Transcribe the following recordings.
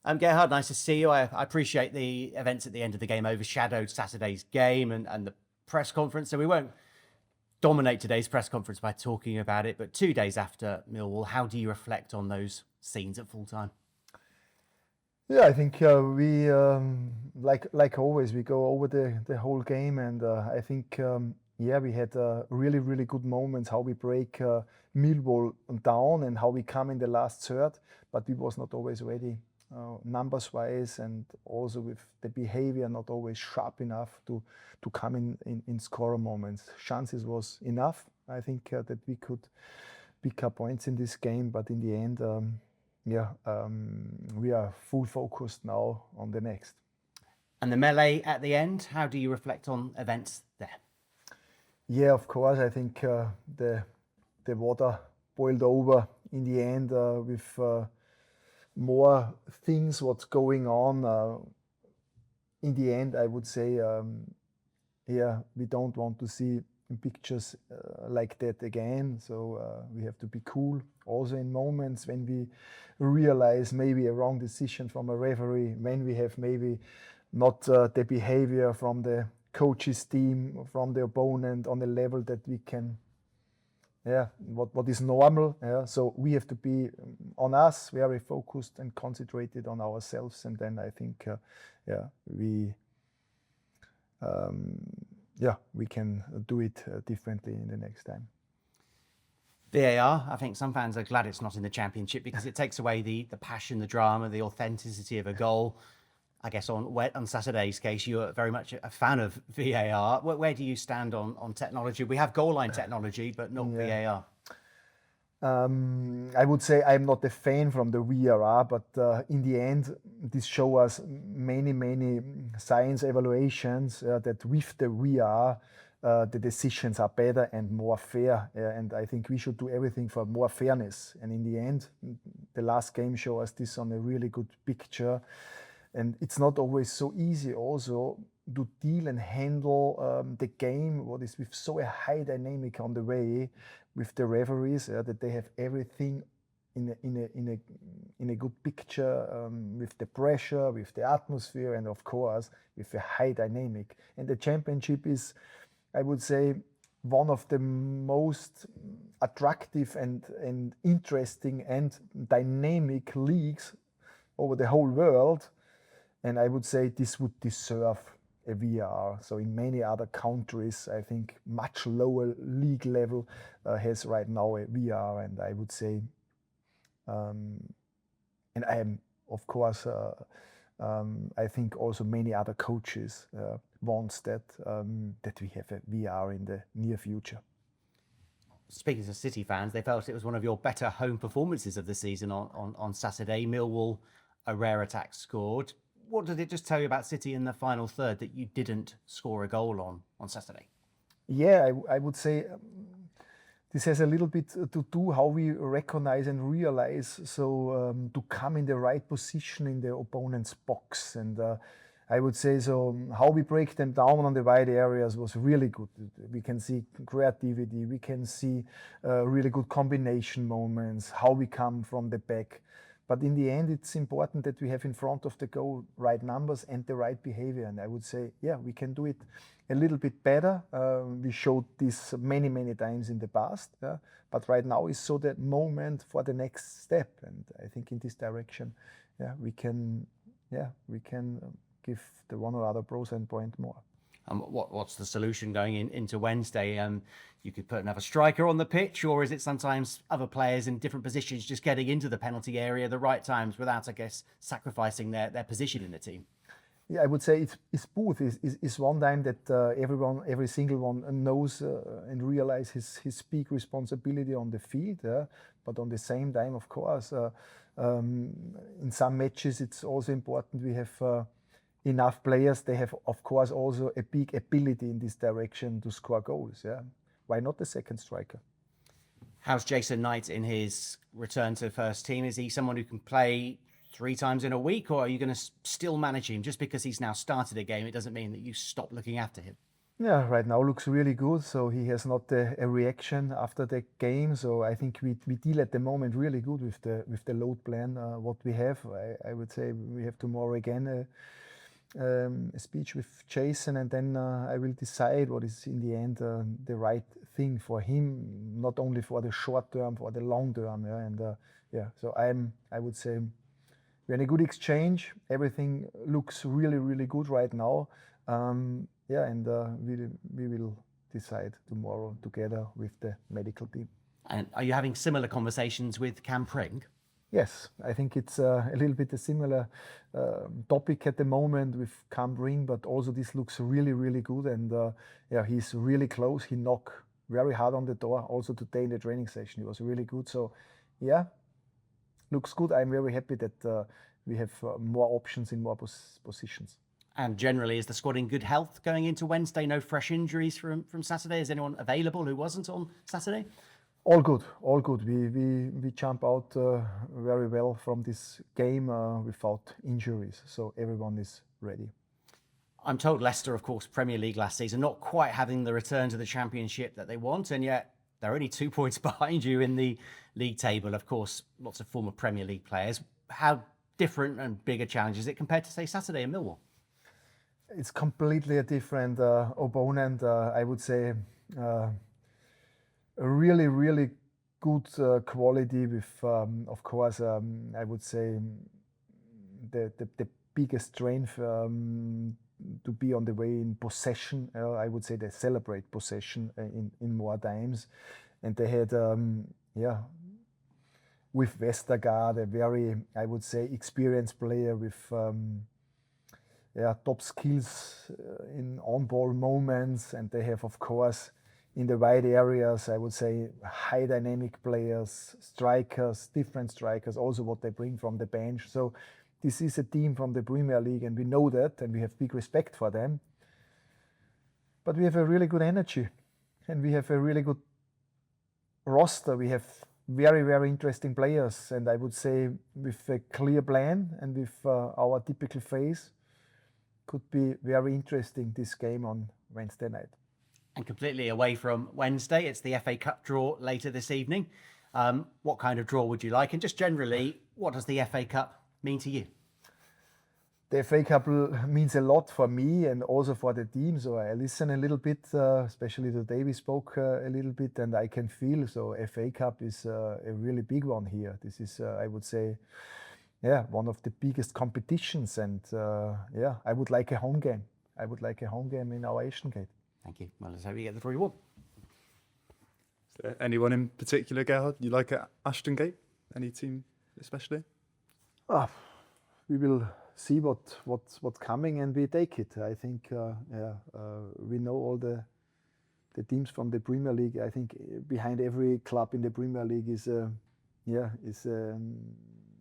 Gerhard, nice to see you. I appreciate the events at the end of the game overshadowed Saturday's game and the press conference, so we won't dominate today's press conference by talking about it. But 2 days after Millwall, how do you reflect on those scenes at full time? Yeah, I think we like always we go over the whole game, and I think yeah, we had really good moments how we break Millwall down and how we come in the last third, but we was not always ready numbers wise, and also with the behavior not always sharp enough to come in scorer moments. Chances was enough, I think, that we could pick up points in this game, but in the end. We are full focused now on the next. And the melee at the end, how do you reflect on events there? Yeah, of course. I think the water boiled over in the end with more things what's going on. In the end, I would say, we don't want to see pictures like that again. So we have to be cool also in moments when we realize maybe a wrong decision from a referee, when we have maybe not the behavior from the coaches team, from the opponent on a level that we can, what is normal. So we have to be on us, very focused and concentrated on ourselves, and then I think we can do it differently in the next time. VAR, I think some fans are glad it's not in the Championship because it takes away the passion, the drama, the authenticity of a goal. I guess on Saturday's case, you're very much a fan of VAR. Where do you stand on technology? We have goal line technology, but not VAR. I would say I'm not a fan from the VAR, but in the end, this shows us many science evaluations that with the VAR, the decisions are better and more fair. And I think we should do everything for more fairness. And in the end, the last game showed us this on a really good picture. And it's not always so easy also to deal and handle the game, what is with so a high dynamic on the way with the referees, that they have everything in a good picture, with the pressure, with the atmosphere, and of course with a high dynamic. And the Championship is, I would say, one of the most attractive and interesting and dynamic leagues over the whole world. And I would say this would deserve a VAR. So in many other countries, I think much lower league level has right now a VAR. And I would say, and I am, of course, I think also many other coaches wants that we have a VAR in the near future. Speaking of City fans, they felt it was one of your better home performances of the season on Saturday. Millwall, a rare attack scored. What did it just tell you about City in the final third that you didn't score a goal on Saturday? Yeah, I would say this has a little bit to do how we recognize and realize, so to come in the right position in the opponent's box. And I would say so how we break them down on the wide areas was really good. We can see creativity, we can see really good combination moments, how we come from the back. But in the end, it's important that we have in front of the goal right numbers and the right behavior. And I would say, we can do it a little bit better. We showed this many times in the past. But right now is so that moment for the next step. And I think in this direction, we can give the one or other percentage point more. What's the solution going into Wednesday? You could put another striker on the pitch, or is it sometimes other players in different positions just getting into the penalty area at the right times without, I guess, sacrificing their position in the team? Yeah, I would say it's both. Is one time that every single one knows and realizes his big responsibility on the field, but on the same time, of course, in some matches it's also important we have enough players. They have, of course, also a big ability in this direction to score goals. Why not the second striker? How's Jason Knight in his return to the first team? Is he someone who can play 3 times in a week, or are you going to still manage him just because he's now started a game? It doesn't mean that you stop looking after him. Yeah, right now looks really good. So he has not a reaction after the game. So I think we deal at the moment really good with the load plan what we have. I would say we have tomorrow again a speech with Jason, and then I will decide what is in the end the right thing for him, not only for the short term, for the long term. Yeah, and yeah, so I would say we're in a good exchange. Everything looks really good right now. Yeah, and we will decide tomorrow together with the medical team. And are you having similar conversations with Cam Pring? Yes, I think it's a little bit a similar topic at the moment with Cam Ring, but also this looks really good, and yeah, he's really close. He knocked very hard on the door. Also today in the training session, he was really good. So yeah, looks good. I'm very happy that we have more options in more positions. And generally, is the squad in good health going into Wednesday? No fresh injuries from Saturday? Is anyone available who wasn't on Saturday? All good, all good. We jump out very well from this game without injuries, so everyone is ready. I'm told Leicester, of course, Premier League last season, not quite having the return to the Championship that they want, and yet they're only 2 points behind you in the league table. Of course, lots of former Premier League players. How different and big a challenge is it compared to, say, Saturday in Millwall? It's completely a different opponent. I would say a really good quality with, of course, I would say the biggest strength to be on the way in possession. I would say they celebrate possession in more times, and they had yeah, with Westergaard, a very, I would say, experienced player with yeah, top skills in on-ball moments, and they have, of course, in the wide areas, I would say, high dynamic players, strikers, different strikers, also what they bring from the bench. So this is a team from the Premier League, and we know that, and we have big respect for them. But we have a really good energy, and we have a really good roster. We have very interesting players, and I would say with a clear plan and with our typical phase, could be very interesting, this game on Wednesday night. And completely away from Wednesday, it's the FA Cup draw later this evening. What kind of draw would you like? And just generally, what does the FA Cup mean to you? The FA Cup means a lot for me and also for the team. So I listen a little bit, especially today we spoke a little bit, and I can feel, so FA Cup is a really big one here. This is, I would say, yeah, one of the biggest competitions, and yeah, I would like a home game. I would like a home game in our Ashton Gate. Thank you. Well, let's hope you get the draw you want. Is there anyone in particular, Gerhard, you like at Ashton Gate? Any team especially? We will see what's coming, and we take it. I think yeah, we know all the teams from the Premier League. I think behind every club in the Premier League is yeah,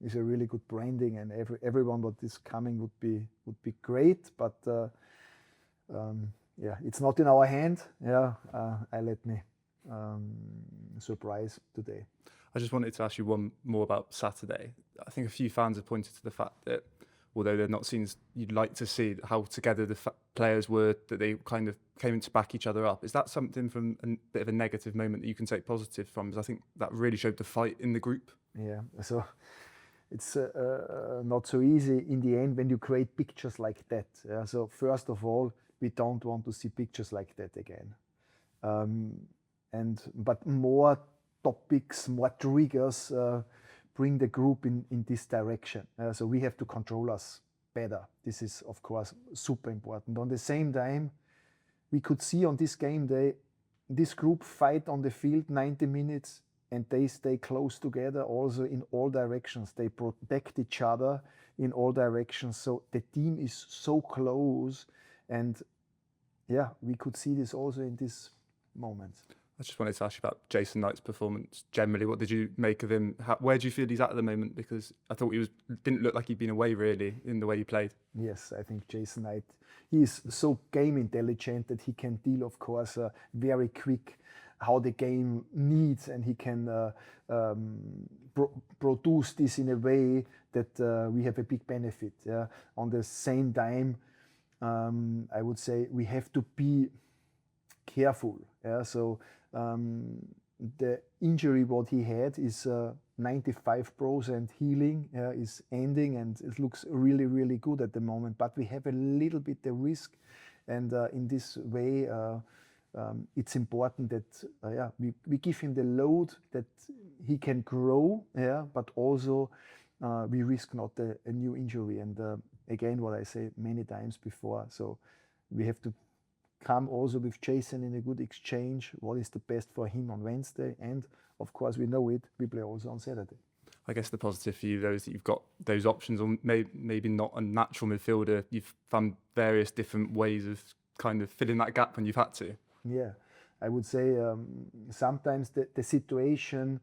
is a really good branding, and everyone what is coming would be great. But yeah, it's not in our hand. Yeah, I let me surprise today. I just wanted to ask you one more about Saturday. I think a few fans have pointed to the fact that although they're not scenes you'd like to see, how together the players were, that they kind of came in to back each other up. Is that something from a bit of a negative moment that you can take positive from? Because I think that really showed the fight in the group. Yeah, so it's not so easy in the end when you create pictures like that. Yeah? So first of all, we don't want to see pictures like that again. But more topics, more triggers bring the group in this direction. So we have to control us better. This is, of course, super important. On the same time, we could see on this game day, this group fight on the field 90 minutes, and they stay close together also in all directions. They protect each other in all directions. So the team is so close, and yeah, we could see this also in this moment. I just wanted to ask you about Jason Knight's performance generally. What did you make of him? Where do you feel he's at the moment? Because I thought he didn't look like he'd been away really in the way he played. Yes, I think Jason Knight, he is so game intelligent that he can deal, of course, very quick how the game needs, and he can produce this in a way that we have a big benefit. Yeah? On the same time, I would say we have to be careful. Yeah, so the injury what he had is 95% healing, is ending, and it looks really, really good at the moment. But we have a little bit the risk, and in this way, it's important that we give him the load that he can grow, but also we risk not a new injury. And again, what I say many times before, so we have to come also with Jason in a good exchange. What is the best for him on Wednesday? And of course, we know it. We play also on Saturday. I guess the positive for you, though, is that you've got those options, or maybe not a natural midfielder. You've found various different ways of kind of filling that gap when you've had to. Yeah, I would say sometimes the situation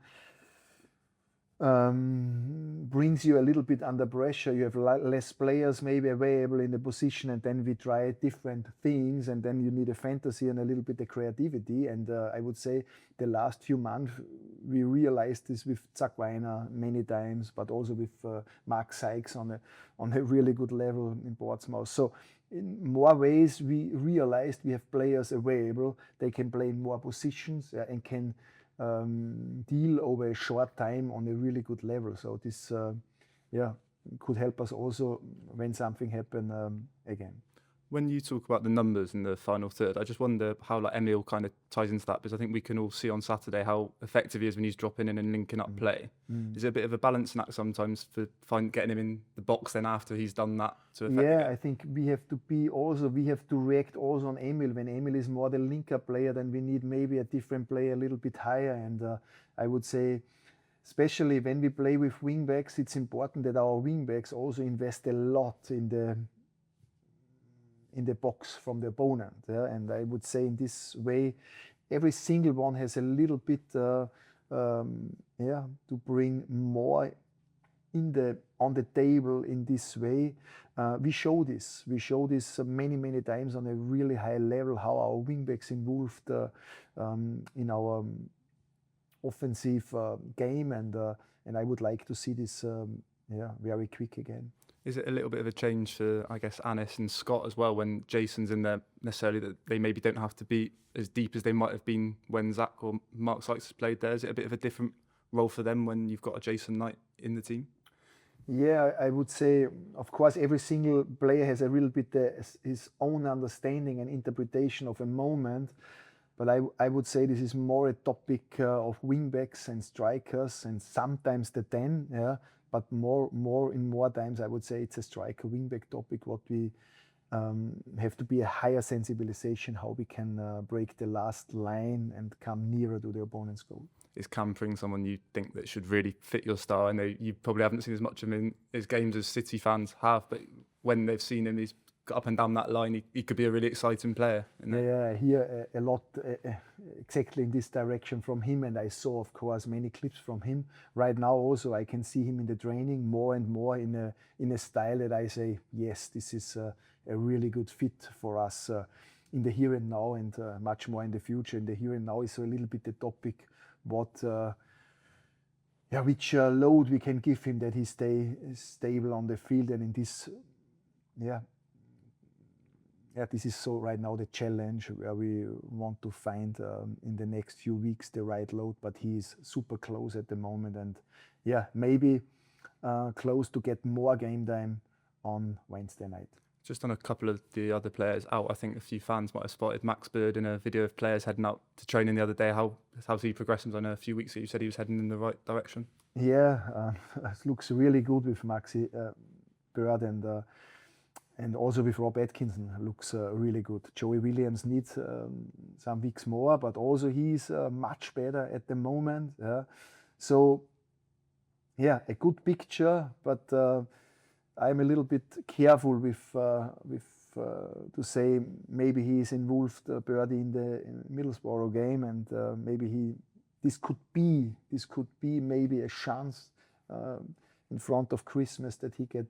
brings you a little bit under pressure. You have less players maybe available in the position, and then we try different things, and then you need a fantasy and a little bit of creativity. And I would say the last few months we realized this with Zach Weiner many times, but also with Mark Sykes on a really good level in Portsmouth. So in more ways we realized we have players available. They can play in more positions and can deal over a short time on a really good level. So this could help us also when something happen again. When you talk about the numbers in the final third, I just wonder how like Emil kind of ties into that, because I think we can all see on Saturday how effective he is when he's dropping in and linking up play. Is it a bit of a balancing act sometimes for getting him in the box then after he's done that to affect Yeah, it? I think we have to react also on Emil. When Emil is more the linker player, then we need maybe a different player a little bit higher. And I would say, especially when we play with wingbacks, it's important that our wingbacks also invest a lot in the box from the opponent. And I would say in this way, every single one has a little bit to bring more on the table in this way. We show this many times on a really high level, how our wingbacks involved in our offensive game, and I would like to see this very quick again. Is it a little bit of a change for, I guess, Anis and Scott as well, when Jason's in there, necessarily that they maybe don't have to be as deep as they might have been when Zach or Mark Sykes played there? Is it a bit of a different role for them when you've got a Jason Knight in the team? Yeah, I would say, of course, every single player has a little bit his own understanding and interpretation of a moment. But I would say this is more a topic of wingbacks and strikers, and sometimes the 10, but more times I would say it's a striker wingback topic. What we have to be a higher sensibilization how we can break the last line and come nearer to the opponent's goal. Is Campering someone you think that should really fit your style? I know you probably haven't seen as much of him in his games as City fans have, but when they've seen him, he's got up and down that line. He could be a really exciting player. Yeah, I hear a lot exactly in this direction from him, and I saw, of course, many clips from him. Right now also I can see him in the training more and more in a style that I say, yes, this is a really good fit for us in the here and now, and much more in the future. In the here and now is a little bit the topic, which load we can give him that he stay stable on the field, and in this, this is so right now the challenge where we want to find in the next few weeks the right load, but he is super close at the moment, and maybe close to get more game time on Wednesday night. Just on a couple of the other players out, I think a few fans might have spotted Max Bird in a video of players heading out to training the other day. How's he progressing? I know a few weeks ago you said he was heading in the right direction. Yeah, it looks really good with Maxi Bird, and also with Rob Atkinson looks really good. Joey Williams needs some weeks more, but also he's much better at the moment. So a good picture, but I'm a little bit careful with to say maybe he is involved, Birdie, in the Middlesbrough game, and maybe this could be maybe a chance in front of Christmas that he get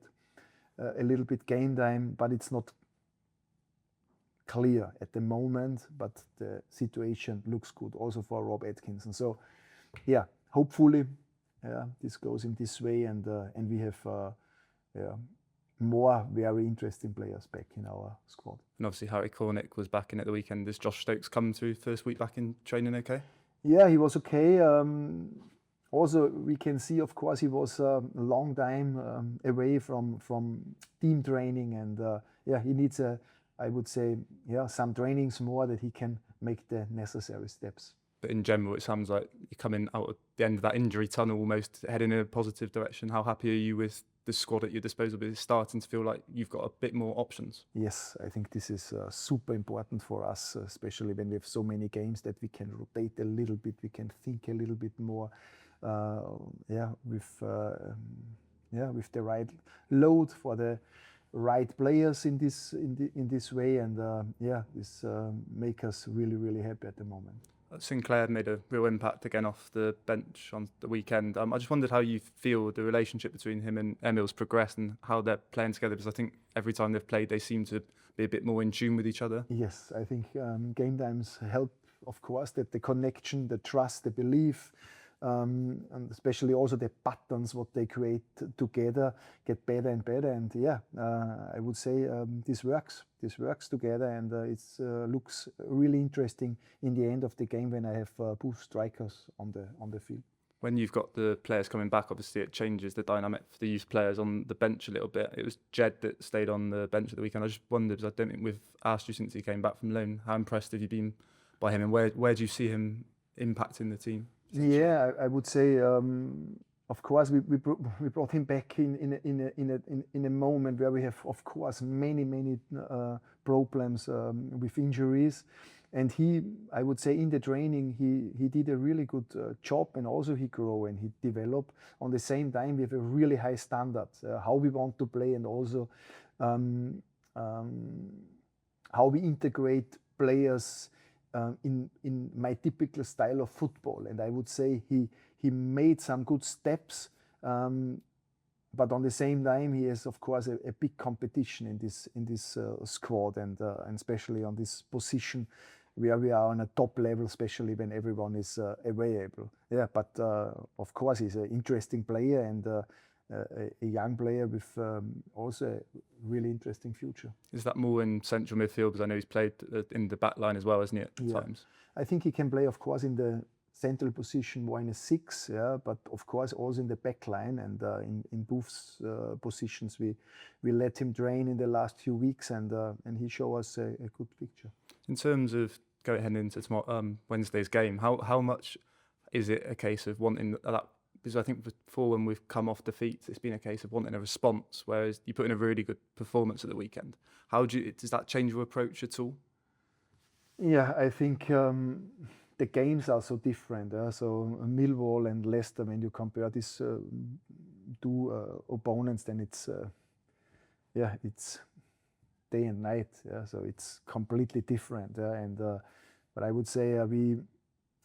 a little bit game time, but it's not clear at the moment. But the situation looks good also for Rob Atkinson. So hopefully this goes in this way, and we have more very interesting players back in our squad. And obviously Harry Cornick was back in at the weekend. Has Josh Stokes come through first week back in training okay? Yeah, he was okay. Also, we can see, of course, he was a long time away from team training, and yeah, he needs I would say, some trainings more that he can make the necessary steps. But in general, it sounds like you're coming out at the end of that injury tunnel, almost heading in a positive direction. How happy are you with the squad at your disposal? It's starting to feel like you've got a bit more options. Yes, I think this is super important for us, especially when we have so many games that we can rotate a little bit, we can think a little bit more, with the right load for the right players in this way, and this make us really happy at the moment. Sinclair made a real impact again off the bench on the weekend. I just wondered how you feel the relationship between him and Emil's progressed and how they're playing together, because I think every time they've played they seem to be a bit more in tune with each other. Yes, I think game times help, of course, that the connection, the trust, the belief, and especially also the patterns what they create together get better and better. And I would say this works together, and it looks really interesting in the end of the game when I have both strikers on the field. When you've got the players coming back, obviously it changes the dynamic for the youth players on the bench a little bit. It was Jed that stayed on the bench at the weekend. I just wondered, because I don't think we've asked you since he came back from loan, how impressed have you been by him, and where do you see him impacting the team? Yeah, I would say, of course, we brought him back in a moment where we have, of course, many problems with injuries, and I would say, in the training he did a really good job, and also he grew and he developed. On the same time, we have a really high standard how we want to play, and also how we integrate players in my typical style of football. And I would say he made some good steps, but on the same time he has, of course, a big competition in this squad, and especially on this position where we are on a top level, especially when everyone is available. Yeah, but of course he's an interesting player, and a young player with also a really interesting future. Is that more in central midfield? Because I know he's played in the back line as well, isn't he, at times? I think he can play, of course, in the central position, more in a 6, but of course also in the back line, and in both positions we let him train in the last few weeks, and he showed us a good picture. In terms of heading into tomorrow, Wednesday's game, how much is it a case of wanting that? Because I think before, when we've come off defeats, it's been a case of wanting a response, whereas you put in a really good performance at the weekend. Does that change your approach at all? Yeah, I think the games are so different. So Millwall and Leicester, when you compare these two opponents, then it's day and night. So it's completely different. But I would say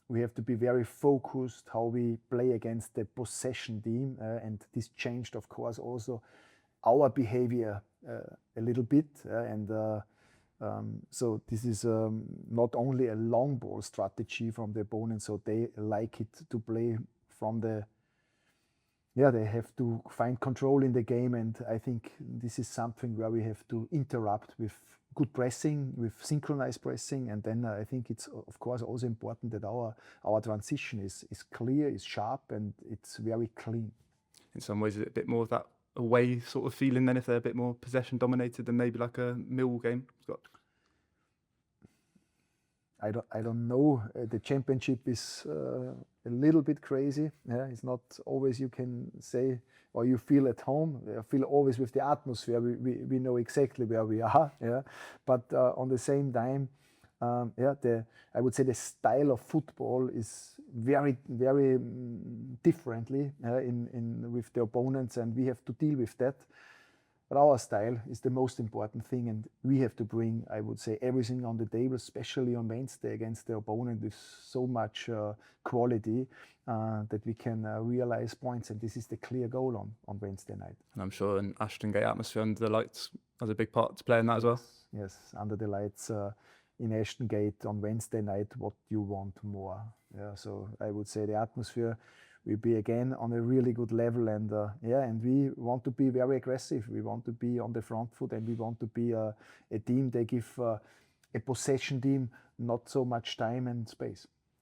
we have to be very focused how we play against the possession team, and this changed, of course, also our behavior a little bit, so this is not only a long ball strategy from the opponent, so they like it to play from they have to find control in the game, and I think this is something where we have to interrupt with good pressing, with synchronized pressing, and then I think it's, of course, also important that our transition is clear, is sharp, and it's very clean. In some ways, is it a bit more of that away sort of feeling then, if they're a bit more possession dominated than maybe like a Millwall game? I don't know. The championship is a little bit crazy. It's not always you can say or you feel at home. I feel always with the atmosphere. We know exactly where we are. But on the same time, I would say the style of football is very differently with the opponents, and we have to deal with that. But our style is the most important thing, and we have to bring, I would say, everything on the table, especially on Wednesday against the opponent with so much quality that we can realize points, and this is the clear goal on Wednesday night. And I'm sure an Ashton Gate atmosphere under the lights has a big part to play in that as well. Yes, under the lights in Ashton Gate on Wednesday night, what you want more. So I would say the atmosphere we'll be again on a really good level. And and we want to be very aggressive. We want to be on the front foot, and we want to be a team that give a possession team not so much time and space.